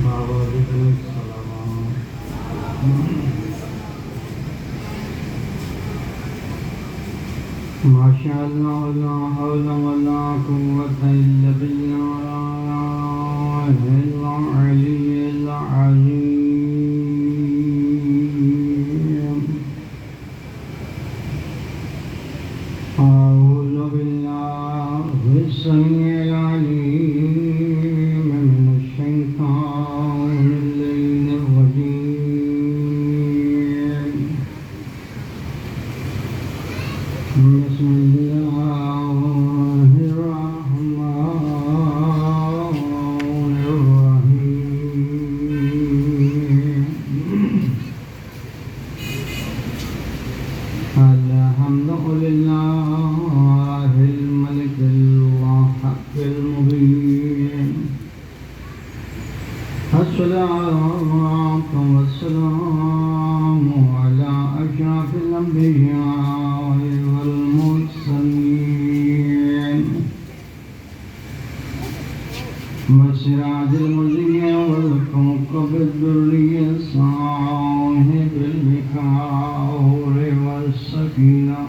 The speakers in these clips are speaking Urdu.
بابا ذکر السلام ما شاء الله لا حول ولا قوة إلا بالله العلي العظيم أعوذ بالله السميع العليم من الشيطان اللعين الرجيم بسم الله الرحمن الرحيم الحمد لله الملك الحق المبين الصلاة والسلام على أشرف الأنبياء والمرسلين والسراج المضيء والكوكب الدري صاحب البحار والسكينة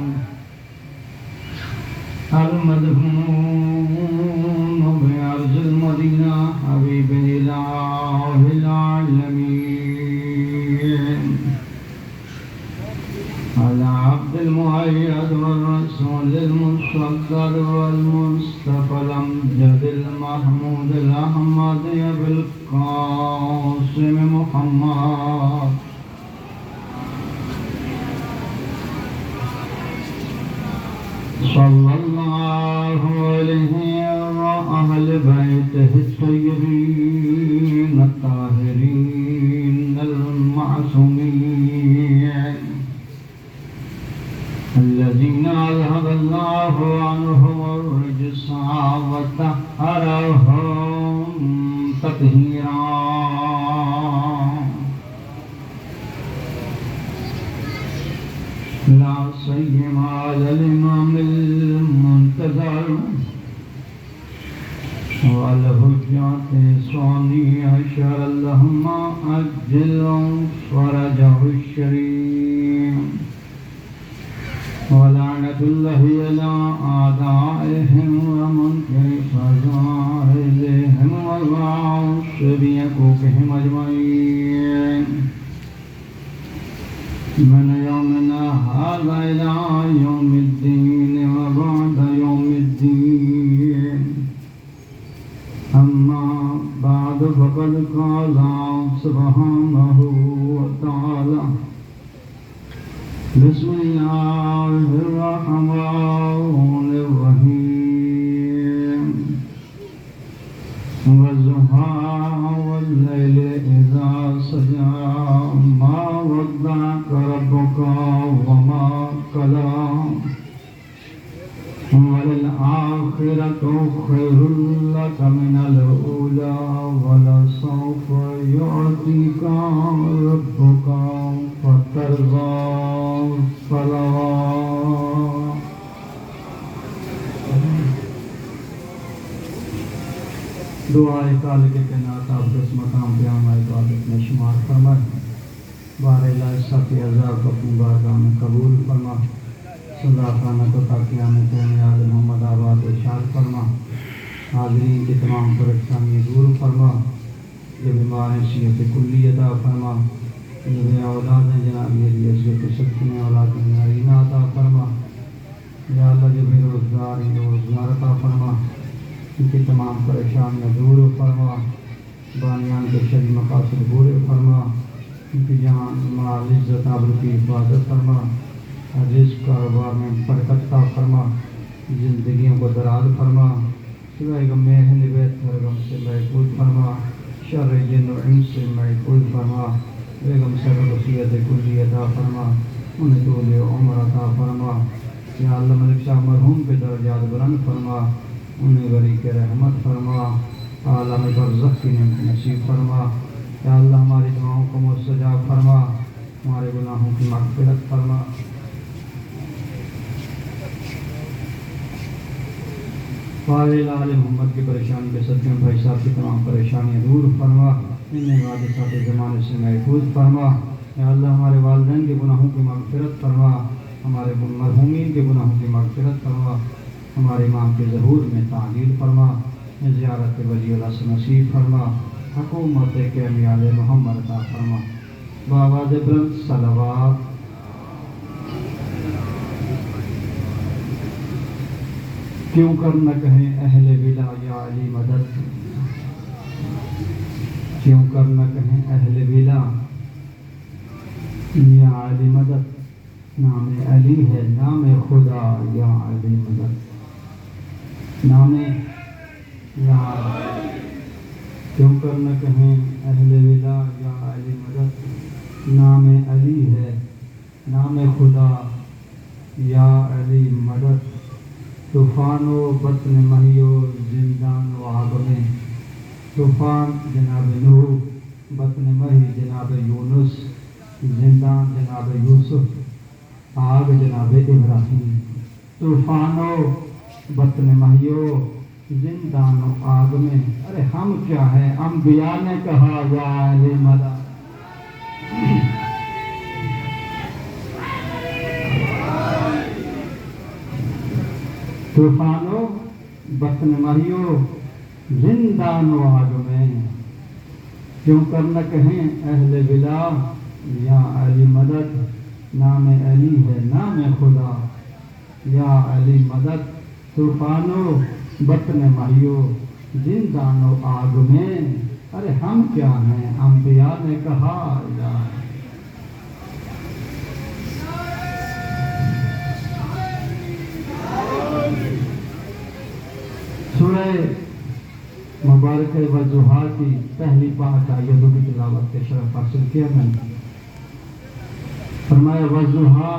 المدفون بأرض المدينة حبيب إله العالمين على عبد المؤيد والرسول المصدق والمصطفى الأمجد المحمود الأحمد أبي القاسم محمد صلى الله عليه وأهل بيته الطيبين الطاهرين المعصومين الذين أذهب الله عنهم الرجس وطهرهم تطهيرا لا سيما على الإمام المنتظر والحجة الثاني عشر اللهم أجل فرجه الشريف ولعنة الله على أعدائهم ومنكر فضائلهم والعاصب يكوكهم أجمعين من يومنا هذا إلى يوم الدين وبعد يوم الدين أما بعد فقد قال سبحانه وتعالى بسم الله الرحمن الرحيم والضحى والليل إذا سجى ما ودعك ربك وما قلى وللآخرة خير لك من الأولى ولسوف يعطيك ربك فترضى صلوات دعائے خالق کائنات آپ اس مقام پہ ہماری عبادت میں شمار فرمائے بار الہ ساتھ ہزار کو اپنی بارگاہ میں قبول فرما صدا خانہ کو تاکیان کہنے آل محمد آباد ارشاد فرما حاضرین کی تمام پریشانی دور فرما جو بیمار ہیں صحت کلی عطا فرما جو بے اولاد ہیں جناب یہ عزت و شکر میں اولاد نارینہ عطا فرما یا اللہ جو بے روزگار ہیں روزگار عطا فرما ان کی تمام پریشانیاں دور فرما بانیان کے شرعی مقاصد پورے فرما ان کی جان مال عزت آبرو کی حفاظت فرما رزق کاروبار میں برکت عطا فرما زندگیوں کو دراز فرما سوائے غم اہل بیت ہر غم سے محفوظ فرما شر جن و انس سے محفوظ فرما بیگم صاحب وصیت کلی عطا فرما انہیں طول عمر عطا فرما یا اللہ ملک شاہ مرحوم کے درجات بلند فرما انہیں غری کے رحمت فرما عالم برزخ کی نعمت نصیب فرما یا اللہ ہماری دعاؤں کو مستجاب فرما ہمارے گناہوں کی مغفرت فرما فاضل آل محمد کی پریشانی کے صدقے میں بھائی صاحب کی تمام پریشانیاں دور فرما انہیں حادثات زمانے سے محفوظ فرما۔ یا اللہ ہمارے والدین کے گناہوں کی مغفرت فرما، ہمارے مرحومین کے گناہوں کی مغفرت فرما، ہمارے امام کے ظہور میں تعجیل فرما، زیارت ولی اللہ سے نصیب فرما، حکومت کے امیال محمد عطا فرما۔ بآواز بلند صلوات۔ کیوں کر نہ کہیں اہل ولا یا علی مدد، کیوں کر نہ کہیں اہل ولا یا علی مدد، نام علی ہے نام خدا یا علی مدد، نام یا کیوں کر نہ کہیں اہل ولا یا علی مدد، نام علی ہے نام خدا یا علی مدد، طوفان و بطن مہی و زندان و آگ میں، طوفان جناب نوح، بطن مہی جناب یونس، زندان جناب یوسف، آگ جناب ابراہیم، طوفان و بطن مہی و زندان و آگ میں، ارے ہم کیا ہیں، انبیاء نے کہا یا علی مدد۔ طوفان و بطن مہی و زندان و آگ میں، کیوں کر نہ کہیں اہل ولا یا علی مدد، نام علی ہے نام خدا یا علی مدد، طوفان و بطن مہی و زندان و آگ میں، ارے ہم کیا ہیں، انبیاء نے کہا یا سورہ مبارک والضحیٰ کی پہلی 5 آیتوں کی تلاوت کے شرف حاصل کیا میں نے۔ فرمایا والضحیٰ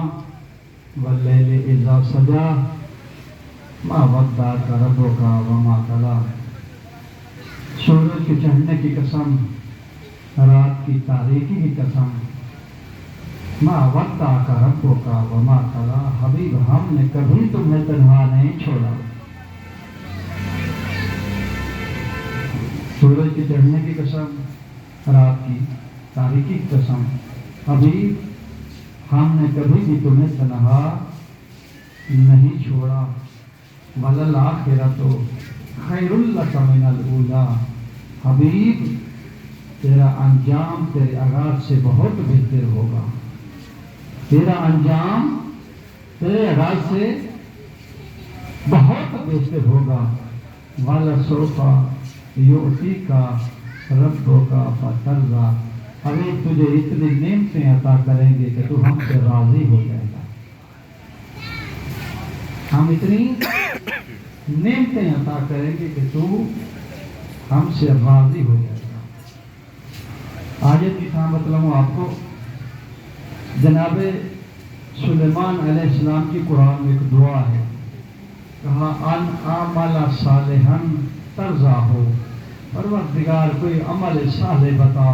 واللیل اذا سجا ما ودعک ربک وما قلی، سورج کے چڑھنے کی قسم، رات کی تاریکی کی قسم، ما ودعک ربک وما قلی، حبیب ہم نے کبھی تمہیں تنہا نہیں چھوڑا۔ سورج کے چڑھنے کی قسم، رات کی تاریکی کی قسم، حبیب ہم نے کبھی بھی تمہیں تنہا نہیں چھوڑا۔ وَلَلْآخِرَةُ خَيْرٌ لَكَ مِنَ الْأُولَىٰ، حبیب تیرا انجام تیرے آغاز سے بہت بہتر ہوگا، تیرا انجام تیرے آغاز سے بہت بہتر ہوگا۔ وَلَسَوْفَ یُعْطِیکَ رَبُّکَ فَتَرْضَىٰ، ابھی تجھے اتنی نعمتیں عطا کریں گے کہ تو ہم سے راضی ہو جائے گا، ہم اتنی نعمتیں عطا کریں گے کہ تو ہم سے راضی ہو جائے گا۔ آیت کی کہاں بتلاؤں آپ کو، جناب سلیمان علیہ السلام کی قرآن میں ایک دعا ہے، کہا ان اعمل صالحا ترضاہ، پروردگار کوئی عمل صالح بتا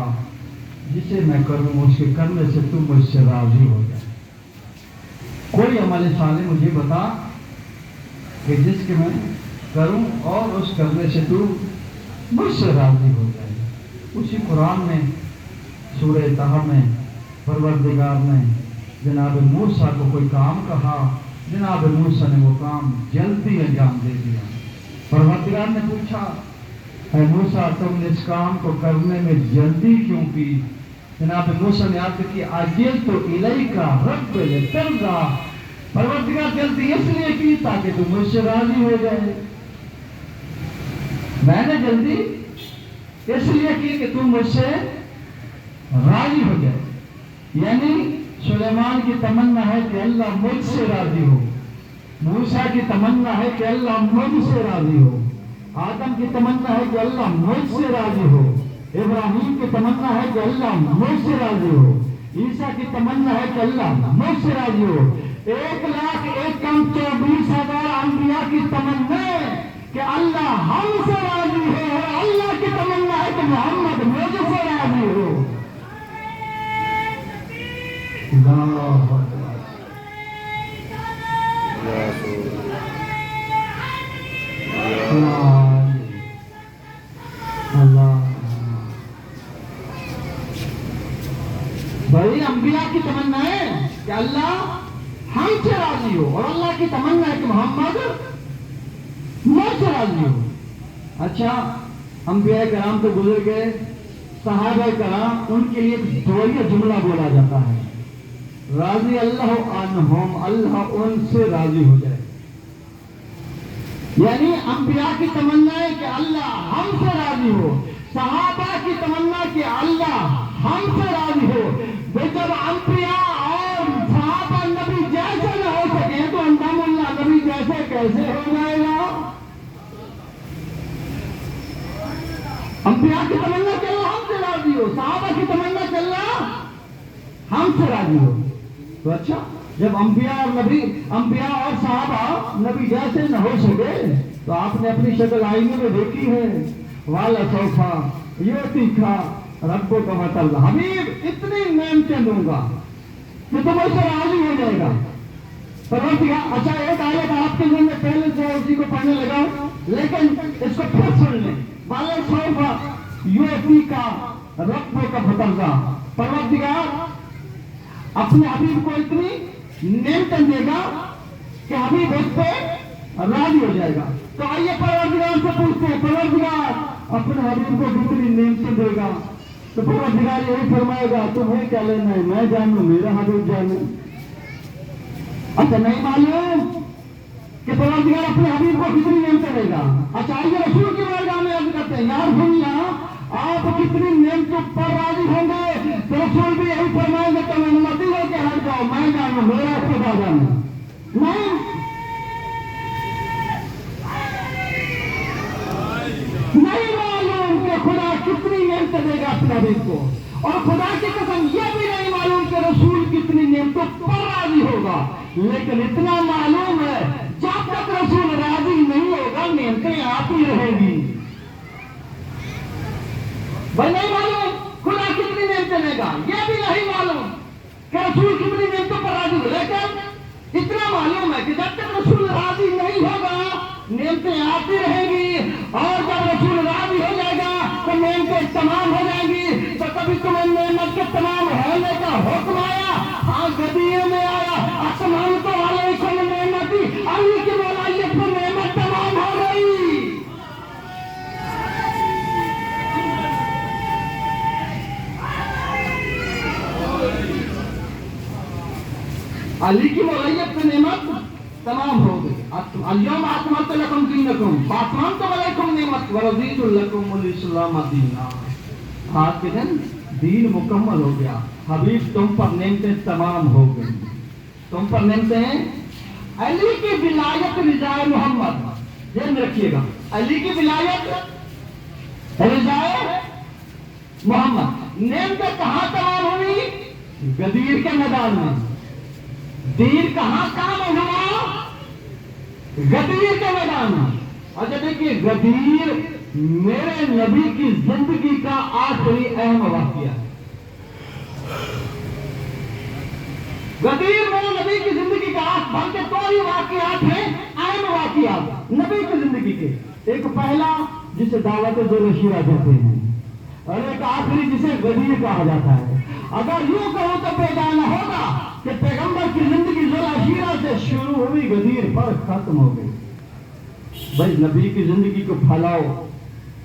جسے میں کروں، اس کے کرنے سے تو مجھ سے راضی ہو جائے، کوئی عمل صالح مجھے بتا کہ جس کے میں کروں اور اس کرنے سے تو مجھ سے راضی ہو جائے۔ اسی قرآن میں سورہ طہ میں پروردگار نے جناب موسیٰ کو کوئی کام کہا، جناب موسیٰ نے وہ کام جلدی انجام دے دیا۔ پروردگار نے پوچھا اے موسیٰ تم نے اس کام کو کرنے میں جلدی کیوں کی؟ جناب موسیٰ نے عرض کی عجلت الیک رب لترضیٰ، پروردگار جلدی اس لیے کی تاکہ تم مجھ سے راضی ہو جائے، میں نے جلدی اس لیے کی کہ تم مجھ سے راضی ہو جائے۔ یعنی سلیمان کی تمنا ہے کہ اللہ مجھ سے راضی ہو، موسیٰ کی تمنا ہے کہ اللہ مجھ سے راضی ہو، آدم کی تمنا ہے کہ اللہ مجھ سے راضی ہو، ابراہیم کی تمنا ہے کہ اللہ مجھ سے راضی ہو، عیسیٰ کی تمنا ہے کہ اللہ مجھ سے راضی ہو۔ 1,24,000 انبیاء کی تمنا ہے کہ اللہ ہم سے راضی ہو، اور اللہ کی تمنا ہے کہ محمد مجھ سے راضی ہو۔ اللہ اللہ اللہ ہم سے راضی ہو، اور اللہ کی تمنا ہے کہ محمد مجھ سے راضی ہو۔ اچھا، انبیاء کرام تو گزر گئے، صحابہ کرام، ان کے لیے ایک دعائیہ جملہ بولا جاتا ہے، راضی اللہ عنہم، اللہ ان سے راضی ہو جائے۔ یعنی انبیاء کی تمنا ہے کہ اللہ ہم سے راضی ہو، صحابہ کی تمنا کہ اللہ ہم سے راضی ہو۔ جب انبیاء اور صحابہ نبی جیسے نہ ہو سکے تو انضم اللہ نبی جیسے کیسے ہو جائے گا؟ انبیاء کی تمنا کہ اللہ ہم سے راضی ہو، صحابہ کی تمنا کہ اللہ ہم سے راضی ہو۔ تو اچھا، جب انبیاء اور صحابہ نبی جیسے نہ ہو سکے تو آپ نے اپنی شکل آئینے میں دیکھی ہے، وَلَسَوْفَ يُعْطِيكَ رَبُّكَ فَتَرْضَىٰ، حبیب اتنی نعمتیں دوں گا کہ تم اس سے راضی ہو جائے گا۔ اچھا، ایک آیت آپ کے ذہن میں پہلے سے اسی کو پڑھنے لگا، لیکن اس کو پھر سن لیں۔ وَلَسَوْفَ يُعْطِيكَ رَبُّكَ فَتَرْضَىٰ، پروردگار اپنے حبیب کو اتنی نعمتیں دے گا کہ حبیب اس پہ راضی ہو جائے گا۔ تو آئیے پروردگار سے پوچھتے ہیں، پروردگار اپنے حبیب کو کتنی نعمتیں دے گا؟ تو پروردگار یہی فرمائے گا، تمہیں کیا لینا ہے، میں جانوں، میرا حبیب جانوں۔ اچھا، نہیں معلوم کہ پروردگار اپنے حبیب کو کتنی نعمتیں دے گا؟ اچھا، آئیے رسول کی بارگاہ میں عرض کرتے ہیں، یار سننا، آپ کتنی نعمتوں پر راضی ہوں گے؟ تو رسول بھی یہی فرمائیں گے، تم امتی ہو کہ ہٹ جاؤ، میں جانوں، میرا خدا جانوں۔ نہیں معلوم کہ خدا کتنی نعمتیں دے گا اپنے حبیب کو، اور خدا کی قسم یہ بھی نہیں معلوم کہ رسول کتنی نعمتوں پر راضی ہوگا، لیکن اتنا معلوم ہے جب تک رسول راضی نہیں ہوگا نعمتیں آتی رہیں گی۔ بھائی نہیں معلوم خدا کتنی نعمتیں دے گا، یہ بھی نہیں معلوم کہ رسول کتنی نعمتوں پر راضی ہو، لیکن اتنا معلوم ہے کہ جب تک رسول راضی نہیں ہوگا نعمتیں آتی رہیں گی، اور جب رسول راضی ہو جائے گا تو نعمتیں تمام ہو جائیں گی۔ تو کبھی تمہیں نعمت کے تمام ہونے کا حکم آیا، ہاں گدیے میں آیا، السلام علیکم نعمتی، علی کی ولایت پر نعمت تمام ہو گئی۔ علی کی ولایت میں نعمت تمام ہو گئی۔ الیوم اکملت لکم دینکم واتممت علیکم نعمتی ورضیت لکم الاسلام دینا۔ آج کے دن دین مکمل ہو گیا، حبیب تم پر نعمتیں تمام ہو گئی، تم پر نعمتیں۔ علی کی ولایت رضائے محمد، ذہن میں رکھیے گا، علی کی ولایت رضائے محمد۔ نعمتیں کہاں تمام ہوئی؟ غدیر کے میدان میں۔ دین کہاں کام ہوا؟ غدیر کے میدان میں۔ اچھا دیکھیے، غدیر میرے نبی کی زندگی کا آخری اہم واقعہ ہے۔ غدیر میرے نبی کی زندگی کا بلکہ دو ہی واقعات ہیں اہم واقعات نبی کی زندگی کے، ایک پہلا جسے دعوت ذوال شیرہ کہتے ہیں، اور ایک آخری جسے غدیر کہا جاتا ہے۔ اگر یوں کہوں تو پیدانا ہوگا کہ پیغمبر کی زندگی ذوال شیرہ سے شروع ہوئی، غدیر پر ختم ہو گئی۔ بھائی نبی کی زندگی کو پھیلاؤ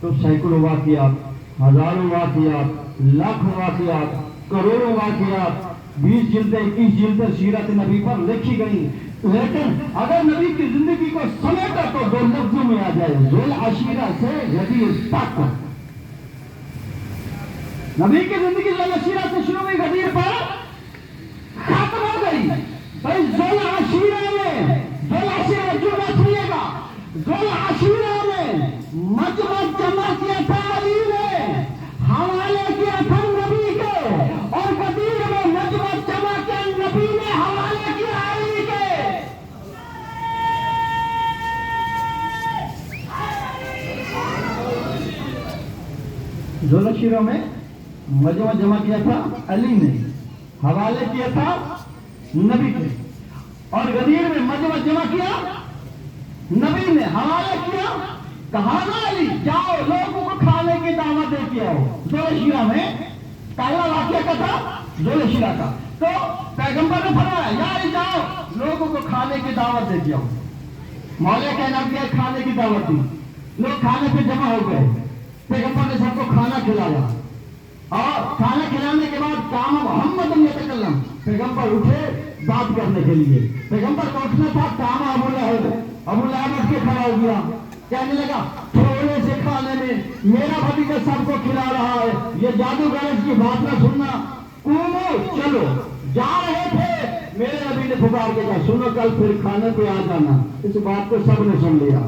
تو سینکڑوں واقعات، ہزاروں واقعات، لاکھوں واقعات، کروڑوں واقعات، 20 جلدیں 21 جلدیں سیرت نبی پر لکھی گئی، لیکن اگر نبی کی زندگی کو سمیٹا تو دو لفظوں میں آ جائے، ذوال عشیرہ سے غدیر تک۔ نبی کی زندگی ذوال عشیرہ سے شروع ہوئی، غدیر پر ختم ہو گئی۔ بھائی ذوال عشیرہ میں، ذوال عشیرہ جو بات سنیے گا، ذوال عشیرہ میں مجمع جمع کیا تھا علی نے، حوالے کیا تھا نبی کے، اور غدیر میں مجمع جمع کیا نبی نے، حوالے کیا علی کے۔ ذوال عشیرہ میں مجمع جمع کیا تھا علی نے، حوالے کیا تھا نبی کے، اور غدیر میں مجمع جمع کیا نبی نے، حوالہ کیا کہا نا علی، جاؤ لوگوں کو کھانے کی دعوت دے کے آؤ۔ ذوال عشیرہ میں پہلا واقعہ کا تھا ذوال عشیرہ کا، تو پیغمبر نے فرمایا یار جاؤ لوگوں کو کھانے کی دعوت دے دیا. مولا کا نام کیا کھانے کی دعوت دی. لوگ کھانے پہ جمع ہو گئے. پیغمبر نے سب کو کھانا کھلایا اور کھانا کھلانے کے بعد کام محمد یتکلم پیغمبر اٹھے بات کرنے کے لیے. پیغمبر کو اٹھنا تھا. کام ابو لہب اٹھ کے کھڑا ہو گیا. کہنے لگا تھوڑے سے کھانے میں میرا بھتیجا سب کو کھلا رہا ہے. یہ جادوگر کی بات نہ سننا. چلو جا رہے تھے میرے نبی نے پکار کے کہا سنو کل پھر کھانے پہ آ جانا. اس بات کو سب نے سن لیا.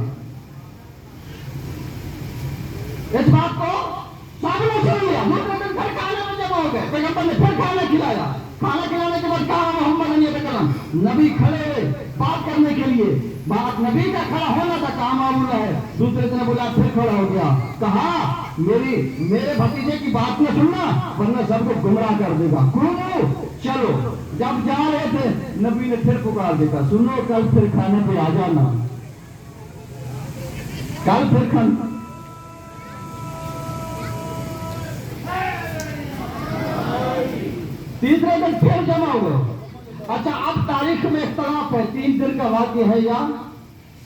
اس بات کو سب نے سن لیا. پھر کھانے میں جمع ہو گئے. پیغمبر نے پھر کھانا کھلایا. کھانا کھلانے کے بعد کہا محمد نبی کھڑے ہوئے بات کرنے کے لیے. بات نبی کا کھڑا ہونا تھا. کام آمولہ ہے. دوسرے دن بولا پھر کھڑا ہو گیا. کہا میرے بھتیجے کی بات نہ سننا ورنہ سب کو گمراہ کر دے گا. چلو جب جا رہے تھے نبی نے پھر پکار دے گا سنو کل پھر کھانے پہ آ جانا. کل پھر کھانا. تیسرے دن پھر جمع ہوئے. اچھا اب تاریخ میں اختلاف ہے. 3 دن کا واقعہ ہے یا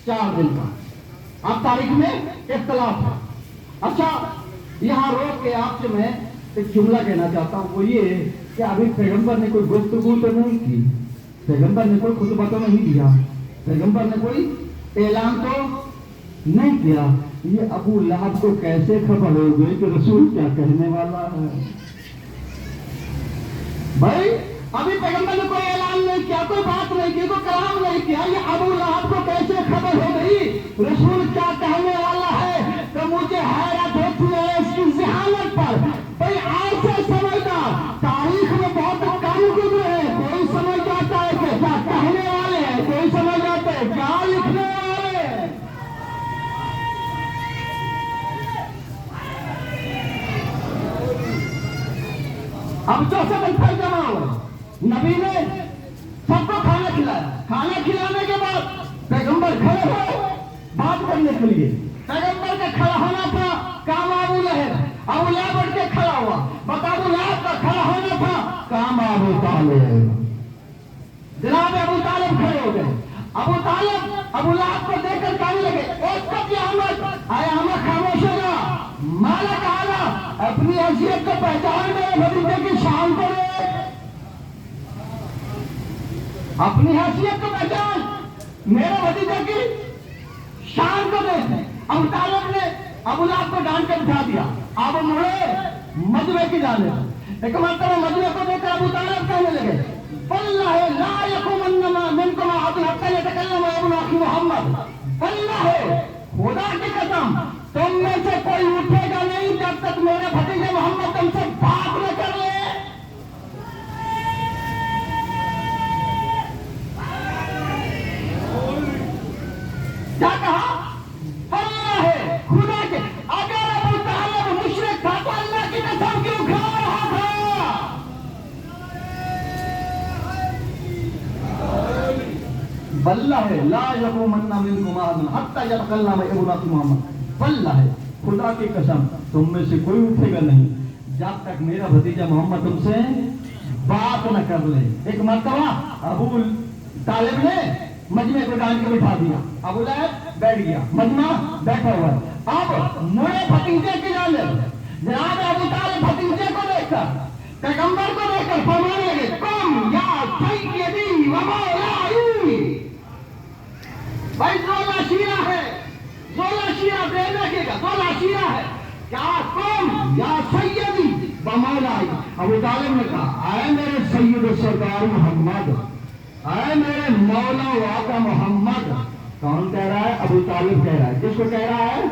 4 دن کا. اب تاریخ میں اختلاف ہے. اچھا یہاں روک کے آپ سے میں ایک جملہ کہنا چاہتا ہوں. وہ یہ کہ ابھی پیغمبر نے کوئی گفتگو تو نہیں کی. پیغمبر نے کوئی خطبہ تو نہیں دیا. پیغمبر نے کوئی اعلان تو نہیں کیا. یہ ابو لہب کو کیسے خبر ہو گئی کہ رسول کیا کہنے والا ہے؟ بھائی ابھی پیغمبر نے کوئی اعلان نہیں کیا, کوئی بات نہیں کی, کوئی کلام نہیں کیا. یہ ابو لہب کو کیسے خبر ہو گئی رسول کیا کہنے والا ہے؟ تو مجھے حیرت ہوتی ہے اس کی ذہانت پر. بھائی آج سے سمجھنا تاریخ میں بہت کم گزرے ہیں. کوئی سمجھ جاتا ہے کہ کیا کہنے والے ہیں, کوئی سمجھ جاتا ہے کیا لکھنے والے ہیں. اب چوتھے دن پھر جمع ہوا. نبی نے سب کو کھانا کھلایا. کھانا کھلانے کے بعد پیغمبر کھڑے ہوئے بات کرنے کے لیے. پیغمبر کا کھڑا ہونا تھا. کام ابو لہب اٹھ کے کھڑا ہوا. بتا ابو لہب کا کھڑا ہونا تھا. کام ابو طالب. جناب ابو طالب کھڑے ہو گئے. ابو طالب ابو لہب کو دیکھ کر کہنے لگے احمد خاموش ہو جا. مالا کہا اپنی حیثیت کو پہچان میرے بھتیجے کی شان کو دیکھ. اپنی حیثیت کو پہچان میرے بھتیجے کی شان کو دیکھ. ابو طالب نے ابو لہب کو ڈانٹ کے بٹھا دیا. اب مڑے مجمع کی جانب. ایک مرتبہ مجمع کو دیکھ کر ابو طالب کہنے لگے واللہ لا یقومن منکم احد حتی یتکلم ابن اخی محمد. واللہ خدا کی قسم تم میں سے کوئی اٹھے گا نہیں جب تک میرے بھتیجے محمد تم سے بات نہ کر لے. کیا کہا؟ اللہ ہے خدا کے. اگر ابو طالب مشرک تھا تو اللہ کی قسم کیوں کھا رہا تھا؟ واللہ لا یقومن منکم احد حتی یتکلم ابن اخی محمد. واللہ خدا کی قسم تم میں سے کوئی اٹھے گا نہیں جب تک میرا بھتیجا محمد تم سے بات نہ کر لے. ایک مرتبہ ابو طالب نے مجمع کو ڈال کے بٹھا دیا. ابو لہب بیٹھ گیا. مجمع بیٹھا ہوا ہے. اب مڑے بھتیجے کی جانب. جناب ابو طالب بھتیجے کو دیکھ کر پیغمبر کو دیکھ کر فرمانے لگے قم یا سیدی و مولائی. بھائی زولا شیرہ ہے. زولا شیرہ دے دیکھے گا. زولا شیرہ ہے. کیا قم یا سیدی و مولائی. ابو طالب نے کہا اے میرے سید و سردار محمد, اے میرے مولا و آقا محمد. کون کہہ رہا ہے؟ ابو طالب کہہ رہا ہے. کس کو کہہ رہا ہے؟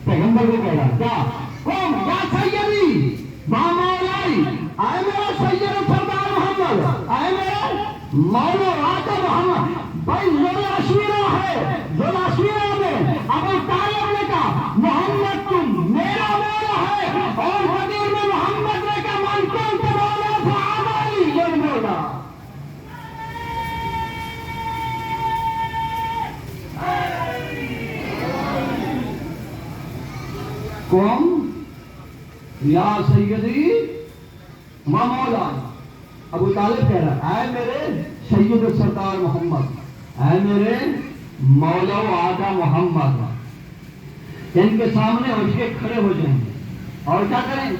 پیغمبر کو کہہ رہا ہے. کیا قم یا سیدی و مولائی. اے میرا سید و سردار محمد, اے میرے مولا و آقا محمد. بھائی زولا شیرہ ہے. زولا شیرہ میں ابو طالب نے کہا محمد تم میرا مولا ہے. اور حدیث میں محمد نے کہا من کنت مولا فعلی یہ مولا. قم یا سیدی و مولائی. ابو طالب کہہ رہا اے میرے سید سردار محمد، اے میرے مولا و آقا محمد، ان کے سامنے اٹھ کے کھڑے ہو جائیں اور کیا کریں؟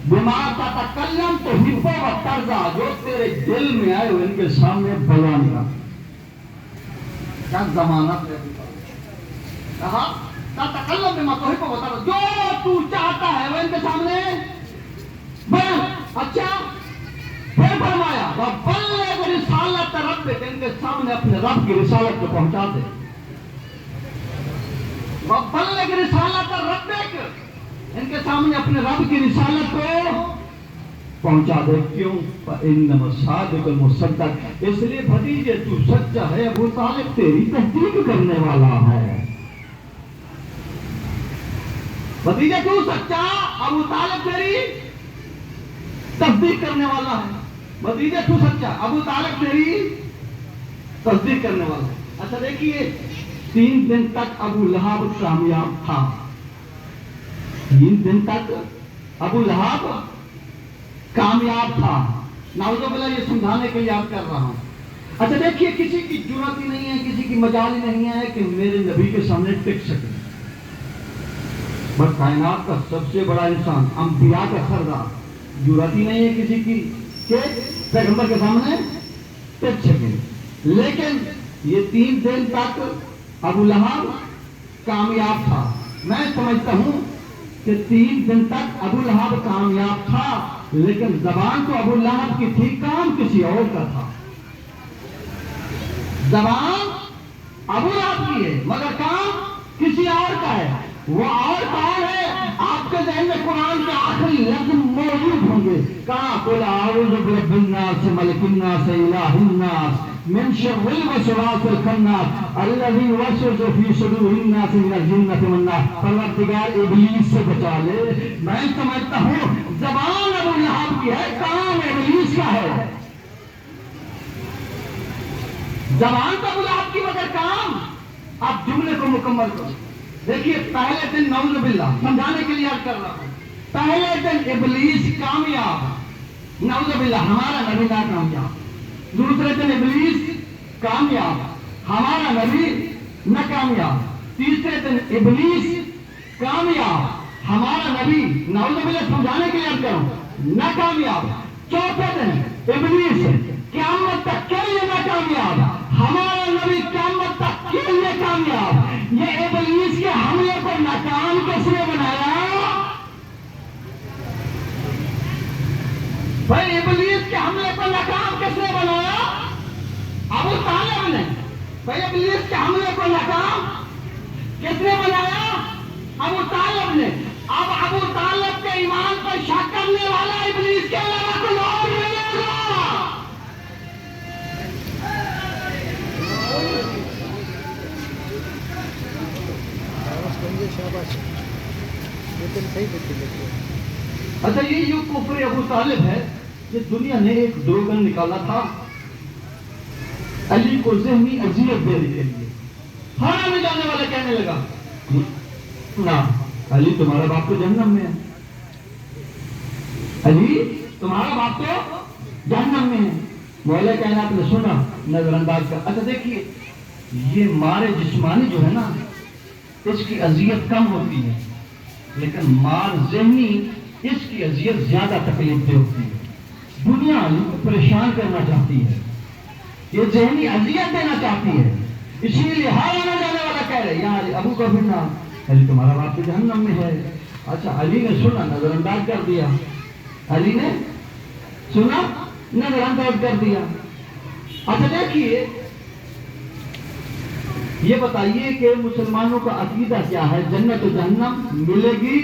بما تتکلم تحب و ترضى، جو تیرے دل میں آئے وہ ان کے سامنے بیان کر۔ کیا ضمانت ہے؟ کہا تتکلم بما تحب و ترضى، جو تو چاہتا ہے وہ ان کے سامنے بیان۔ اچھا پھر فرمایا وَبَلِّغْ رِسَالَةَ رَبِّكَ، ان کے سامنے اپنے رب کی رسالت کو پہنچا دے۔ وَبَلِّغْ رِسَالَةَ رَبِّكَ، ان کے سامنے اپنے رب کی رسالت کو پہنچا دے۔ کیوں؟ فَإِنَّمَا الصَّادِقُ الْمُصَدَّقُ، اس لیے بھتیجے تو سچا ہے، ابو طالب تیری تصدیق کرنے والا ہے۔ بھتیجے تو سچا، ابو طالب تیری تصدیق کرنے والا ہے۔ بھتیجے تو سچا، ابو طالب تیری تصدیق کرنے والا ہے۔ اچھا دیکھیے 3 دن تک ابو لہب کامیاب تھا۔ 3 دن تک ابو لہب کامیاب تھا۔ نعوذ باللہ، یہ سمجھانے کے لیے یاد کر رہا ہوں۔ اچھا دیکھیے کسی کی جرات ہی نہیں ہے، کسی کی مجال ہی نہیں ہے کہ میرے نبی کے سامنے ٹک سکے۔ بس کائنات کا سب سے بڑا انسان، انبیاء کا سردار، جرات ہی نہیں ہے کسی کی کہ پیغمبر کے سامنے ٹک سکے۔ لیکن یہ 3 دن تک ابو لہب کامیاب تھا۔ میں سمجھتا ہوں کہ 3 دن تک ابو لہب کامیاب تھا، لیکن زبان تو ابو لہب کی تھی، کام کسی اور کا تھا۔ زبان ابو لہب کی ہے مگر کام کسی اور کا ہے۔ وہ اور کون ہے؟ آپ کے ذہن میں قرآن کے آخری لفظ موجود ہوں گے۔ کہاں؟ قل اعوذ برب الناس ملک الناس الہ الناس من شر الوسواس الخناس الذی یوسوس فی صدور الناس من الجنۃ والناس۔ پروردگار ابلیس سے بچا لے۔ میں سمجھتا ہوں زبان ابو لہب کی ہے، کام ابلیس کا ہے۔ زبان تو ابو لہب کی مگر کام۔ آپ جملے کو مکمل کرو۔ دیکھیے پہلے دن نعوذ باللہ، سمجھانے کے لیے یاد کر رہا ہوں، پہلے دن ابلیس کامیاب، نعوذ باللہ ہمارا نبی ناکامیاب۔ دوسرے دن ابلیس کامیاب، ہمارا نبی ناکامیاب۔ تیسرے دن ابلیس کامیاب، ہمارا نبی نعوذ باللہ سمجھانے کے لیے یاد کرو ناکامیاب۔ چوتھے دن ابلیس قیامت تک کے لیے ناکامیاب، ہمارا نبی قیامت تک کے لیے کامیاب۔ یہ ابلیس کے حملے کو ناکام کس نے بنایا؟ بھائی ابلیس کے حملے کو ناکام کس نے بنایا؟ ابو طالب نے۔ بھائی ابلیس کے حملے کو ناکام کس نے بنایا؟ ابو طالب نے۔ اب ابو طالب کے ایمان پر شک کرنے والا ابلیس کے علاوہ کوئی اور نہیں ہوگا۔ اچھا یہ جو کفر ابو طالب ہے، یہ دنیا نے ایک دروغن نکالا تھا علی کو ذہنی اذیت دینے کے لیے۔ ہر میں جانے والا کہنے لگا نا علی تمہارا باپ تو جہنم میں ہے، علی تمہارا باپ تو جہنم میں ہے۔ مولا کائنات نے سنا، نظر انداز کر۔ اچھا دیکھیے یہ مارے جسمانی جو ہے نا اس کی اذیت کم ہوتی ہے، لیکن مار ذہنی اس کی اذیت زیادہ تکلیف دہ ہوتی ہے۔ دنیا علی کو پریشان کرنا چاہتی ہے، یہ ذہنی اذیت دینا چاہتی ہے، اسی لیے ہر آنے جانے والا کہہ رہے یا علی ابو کا بھیڑنا علی تمہارا باپ تو جہنم میں ہے۔ اچھا علی نے سنا، نظر انداز کر دیا، علی نے سنا، نظر انداز کر دیا۔ اچھا دیکھیے یہ بتائیے کہ مسلمانوں کا عقیدہ کیا ہے؟ جنت و جہنم ملے گی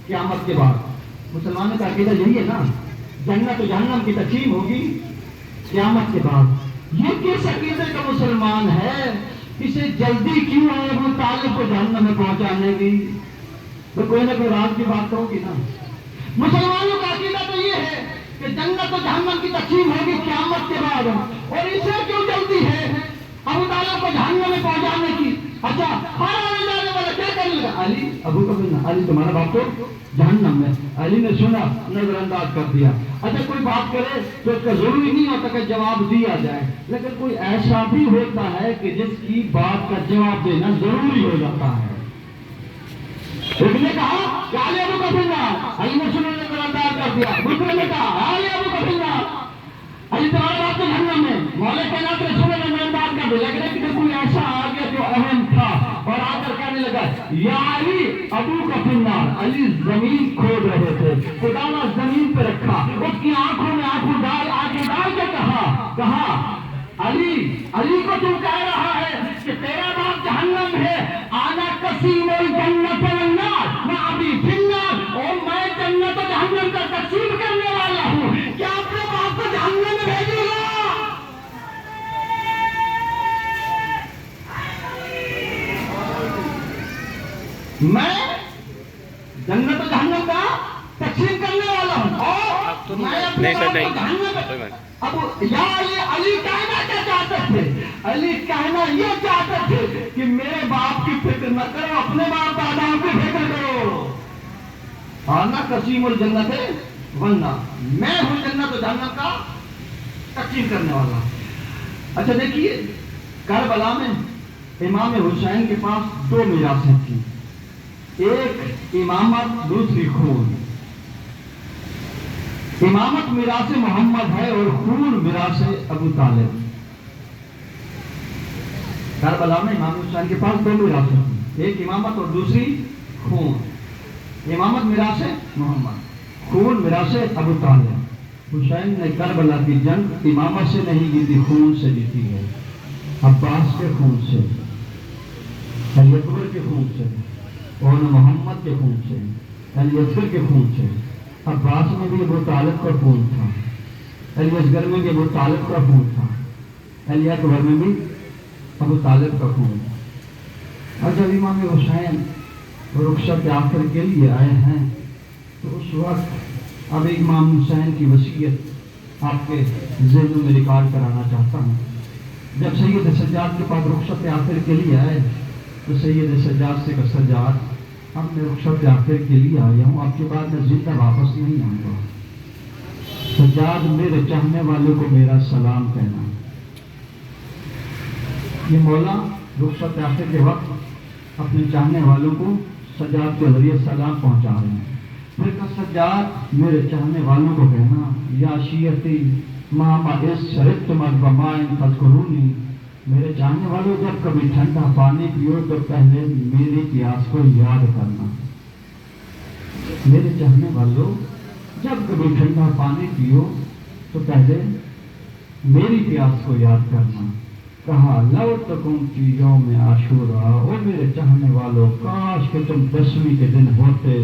قیامت کے بعد۔ مسلمانوں کا عقیدہ یہی ہے نا، جنت و جہنم کی تقسیم ہوگی قیامت کے بعد۔ یہ کس عقیدے کا مسلمان ہے؟ اسے جلدی کیوں ہے ابو طالب کو جہنم میں پہنچانے کی؟ تو کوئی نہ کوئی راز کی بات کہوں گی نا۔ مسلمانوں کا عقیدہ تو یہ ہے کہ جنت و جہنم کی تقسیم ہوگی قیامت کے بعد، اور اسے کیوں جلدی ہے ابو طالب کو جہنم میں پہنچانے کی؟ اچھا ہر آنے جانے والا کیا کہنے لگا علی ابو کا بن علی تمہارا باپ تو جہنم میں. علی نے سنا, نظر انداز کر دیا. اچھا کوئی بات کرے تو اس کا ضروری نہیں ہوتا کہ جواب دیا جائے, لیکن کوئی ایسا بھی ہوتا ہے کہ جس کی بات کا جواب دینا ضروری ہو جاتا ہے. ایک نے کہا کہ علی ابو کا بن, علی نے سنا, نظر انداز کر دیا. دوسرے نے کہا علی ابو کا بن, علی تمہارا باپ تو جہنم میں. مولا کائنات نے سنا, نظر انداز کر دیا. لیکن کوئی ایسا آ گیا جو اہم تھا اور آ کر کہنے لگا یا علی ابو کا فنار. علی زمین کھود رہے تھے, خدانا زمین پہ رکھا, اس کی آنکھوں میں آنکھوں ڈال کے کہا علی کو تم کہہ رہا ہے کہ تیرا باپ جہنم ہے, آنا قسیم الجنت والنار, میں ابھی فنار, اور میں جنت و جہنم کا تقسیم کرنے والا ہوں. کیا اپنے باپ کو جہنم میں بھیجوں گا؟ میں جنت و جہنم کا تقسیم کرنے والا ہوں, اور میں اپنے باپ کو جہنم میں. اب یا علی کہنا کیا چاہتے تھے؟ علی کہنا یہ چاہتے تھے کہ میرے باپ کی فکر نہ کرو, اپنے باپ داداؤں کی فکر کرو. آنا قسیم الجنت والنار, میں ہوں جنت و جہنم کا تقسیم کرنے والا. اچھا دیکھیے, کربلا میں امام حسین کے پاس دو میراثیں تھیں, ایک امامت, دوسری خون. امامت میراث محمد ہے اور خون میراث ابو طالب. کربلا میں امام حسین کے پاس دو میراثیں تھیں, ایک امامت اور دوسری خون. امامت میراث محمد, خون میراث ابو طالب. حسین نے کربلا کی جنگ امامت سے نہیں جیتی, خون سے جیتی ہے. عباس کے خون سے, علی اکبر کے خون سے, اور محمد کے خون سے, علی اصغر کے خون سے. عباس میں بھی ابو طالب کا خون تھا, علی اصغر میں بھی ابو طالب کا خون تھا, علی اکبر میں بھی ابو طالب کا خون. اور جب امام حسین رخصت آخر کے لیے آئے ہیں تو اس وقت اب امام حسین کی وصیت آپ کے ذہنوں میں ریکارڈ کرانا چاہتا ہوں. جب سید سجاد کے پاس رخصت آخر کے لیے آئے تو سید سجاد سے کہا, سجاد اب میں رخصت آخر کے لیے آیا ہوں, آپ کے بعد میں زندہ واپس نہیں آؤں گا. سجاد میرے چاہنے والوں کو میرا سلام کہنا. یہ مولا رخصت آخر کے وقت اپنے چاہنے والوں کو سجاد کے ذریعے سلام پہنچا رہے ہیں. پھر کہا, سجاد میرے چاہنے والوں کو کہنا, یا شیعتی ماما اس شرط مذبمائن فذکرونی, میرے چاہنے والوں جب کبھی ٹھنڈا پانی پیو تو پہلے میری پیاس کو یاد کرنا. میرے چاہنے والوں جب کبھی ٹھنڈا پانی پیو تو پہلے میری پیاس کو یاد کرنا. کہا لو تکم فی یوم عاشورا, او میرے چاہنے والوں کاش کہ تم 10ویں کے دن ہوتے.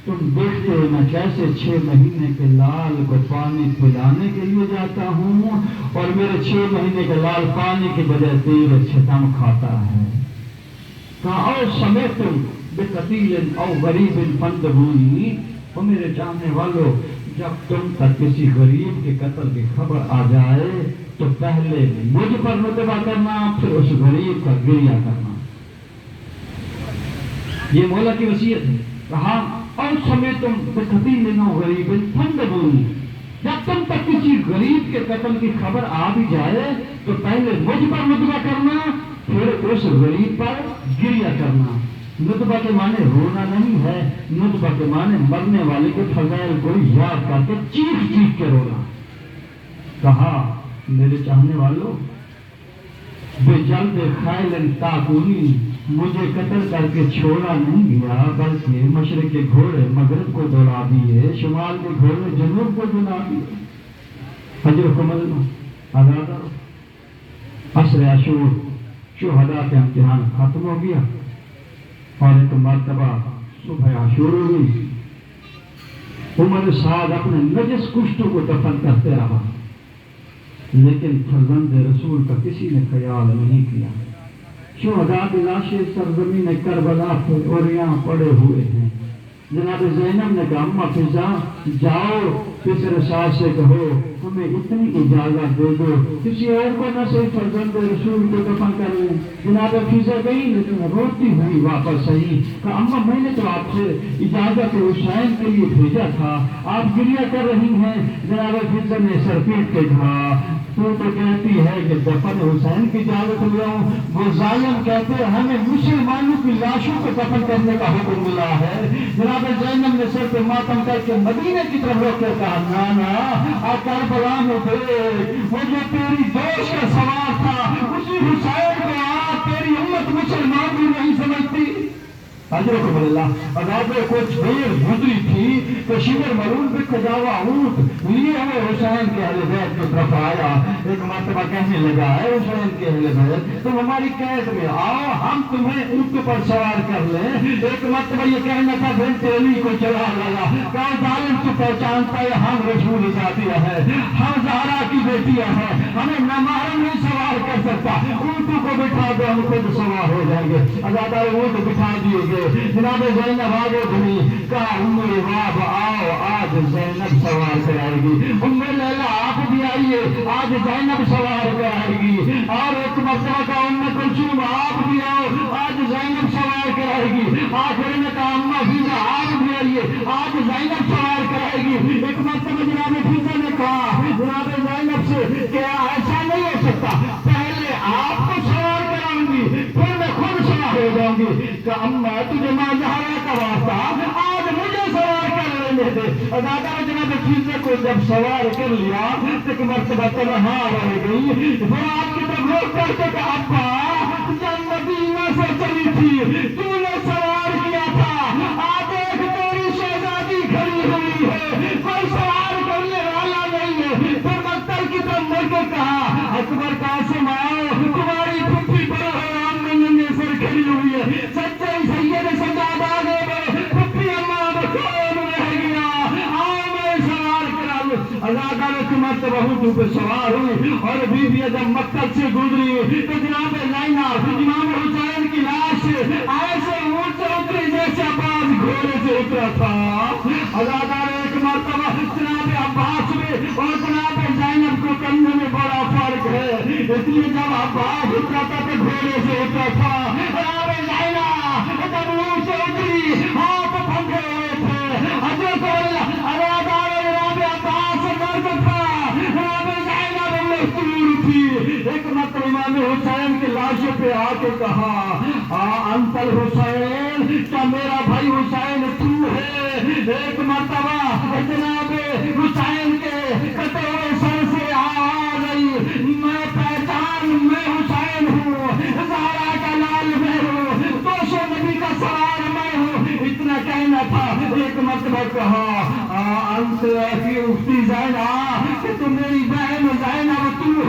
تم دیکھتے ہو میں کیسے 6 مہینے کے لال کو پانی پلانے کے لیے جاتا ہوں, اور میرے 6 مہینے کے لال پانی کے بجائے تیر چھتم کھاتا ہے. کہا او سمیتم بقتیل او غریب فانتبونی, او میرے جاننے والوں جب تم تک کسی غریب کے قتل کی خبر آ جائے تو پہلے مجھ پر نتبہ کرنا, پھر اس غریب کا گریہ کرنا. یہ مولا کی وصیت ہے. کہا اور سمے تم بقتیل او غریب فانتبونی, جب تم تک کسی غریب کے قتل کی خبر آ بھی جائے تو پہلے مجھ پر نتبہ کرنا, پھر اس غریب پر گریہ کرنا. نتبہ کے معنی رونا نہیں ہے, نتبہ کے معنی مرنے والے کے فضائل کو یاد کر کے چیخ چیخ کے رونا. کہا میرے چاہنے والوں بے جلد خیل تاکونی, مجھے قتل کر کے چھوڑا نہیں گیا بلکہ مشرق کے گھوڑے مغرب کو دوڑا دیے, شمال کے گھوڑے جنوب کو دوڑا دیے. حجر کمل آزاد عصر عاشور شہداء کا امتحان ختم ہو گیا, اور ایک مرتبہ صبح عاشور ہوئی. عمر سعد اپنے نجس کشتوں کو دفن کرتے رہا, لیکن فرزند رسول کا کسی نے خیال نہیں کیا. شہداء کی لاشیں سرزمین کربلا پہ اور یہاں پڑے ہوئے ہیں. جناب زینب نے کہا اما فضا جاؤ پسر ساس سے کہو ہمیں اتنی اجازت دے دو کسی اور کو نہ صرف فرزند رسول کو دفن کر لیں. جناب فضا گئی لیکن روتی ہوئی واپس آئی. کہا اما میں نے تو آپ سے اجازت حسین کے لیے بھیجا تھا, آپ گریہ کر رہی ہیں. جناب فضا نے سر پیٹ کے کہا تو کہتی ہے کہ دفن حسین کی اجازت لے آؤں, وہ ظالم کہتے ہیں ہمیں مسلمانوں کی لاشوں کو دفن کرنے کا حکم ملا ہے. جناب زینب نے سر پہ ماتم کر کے مدینے کی طرف روک کر کہا نانا کربلا میں دیکھ وہ جو تیری جوش کا سوار تھا اسی حسین کو آپ تیری امت مسلمان بھی نہیں سمجھتی. حضرت اللہ عذاب کچھ دیر گزری تھی تو شبر مرون پہ کجاوا اونٹ لیے ہوئے حسین کے اہل بیت کی طرف آیا. ایک مرتبہ کہنے لگا ہے حسین کے اہل بیت تم ہماری قید میں آؤ, ہم تمہیں اونٹ پر سوار کر لیں. ایک مرتبہ یہ کہنا تھا بنت علی کو چلا لگا, کہا ظالم تو پہچانتا ہے ہم رسول ذاتیہ ہے, ہم زہرا کی بیٹیاں ہیں, ہمیں نامحرم نہیں سوار کر سکتا, اونٹوں کو بٹھا دو ہم خود سوار ہو جائیں گے. عزادار اونٹ بٹھا دیے گئے. جناب زینب آگے بڑھی, کہا ام لباب آؤ آج زینب سوار کرائے گی. ام لیلا آپ بھی آئیے آج زینب سوار کرائے گی. اور ایک مرتبہ کا ام کلثوم آپ بھی آؤ آج زینب سوار کرائے گی. آخر میں کہا اما فضا آپ بھی آئیے آج زینب سوار کرائے گی. ایک مرتبہ جناب فضا نے کہا جناب زینب سے کہ ایسا نہیں ہو سکتا, پہلے آپ کو سوار کراؤں گی پھر میں خود سوار ہو جاؤں گی. کہ اما تجھے ماں زہرا کا واسطہ آج مجھے سوار کر لینے دے. دادا جناب فضا کو جب سوار کر لیا ایک مرتبہ تنہا رہ گئی. پھر آپ کی طرف روک کر کے کہ ابا جب مدینہ سے چلی تھی تو نے سوار کیا تھا, آج ایک تیری شہزادی کھڑی ہوئی ہے, کوئی سوار کرنے والا نہیں ہے. پھر مکتب کی طرف مڑ کے کہا اکبر قاسم آؤ تمہاری پھپھی پر حرام میں سر کھڑی ہوئی ہے. سچائی سید سجاد آگے بڑھے پھپھی اما کون رہ گیا, آؤ میں سوار کرا لوں. عزادہ نے تمہیں بہت پہ سوار ہوئی اور بیوی جب مکتب سے گزری تو جناب زینب امام حسین کی لاش ایسے اونچے اتری جیسے عباس گھوڑے سے اترا تھا. عزادہ نے ایک مرتبہ جناب عباس میں اور جناب زینب کو کندھے میں بڑا فرق ہے, اس لیے جب عباس اترا تھا تو گھوڑے سے اترا تھا. جناب زینب جب اونچے اتری ہاتھ پھنکے ہوئے تھے. حضرت عزادہ جناب عباس مرد تھا, جناب زینب مستور تھی. ایک مرتبہ امام حسین کی لاش پہ آ کے کہا انت الحسین, کیا میرا بھائی حسین تو ہے؟ ایک مرتبہ جناب حسین کے کٹے ہوئے سر سے آواز آئی, میں پہچان میں حسین ہوں, زہرا کا لال میں ہوں, دوش نبی کا سوار میں ہوں. اتنا کہنا تھا. ایک مرتبہ کہا انت ایسی اختی زینب کہ تم میری بہن زینب تو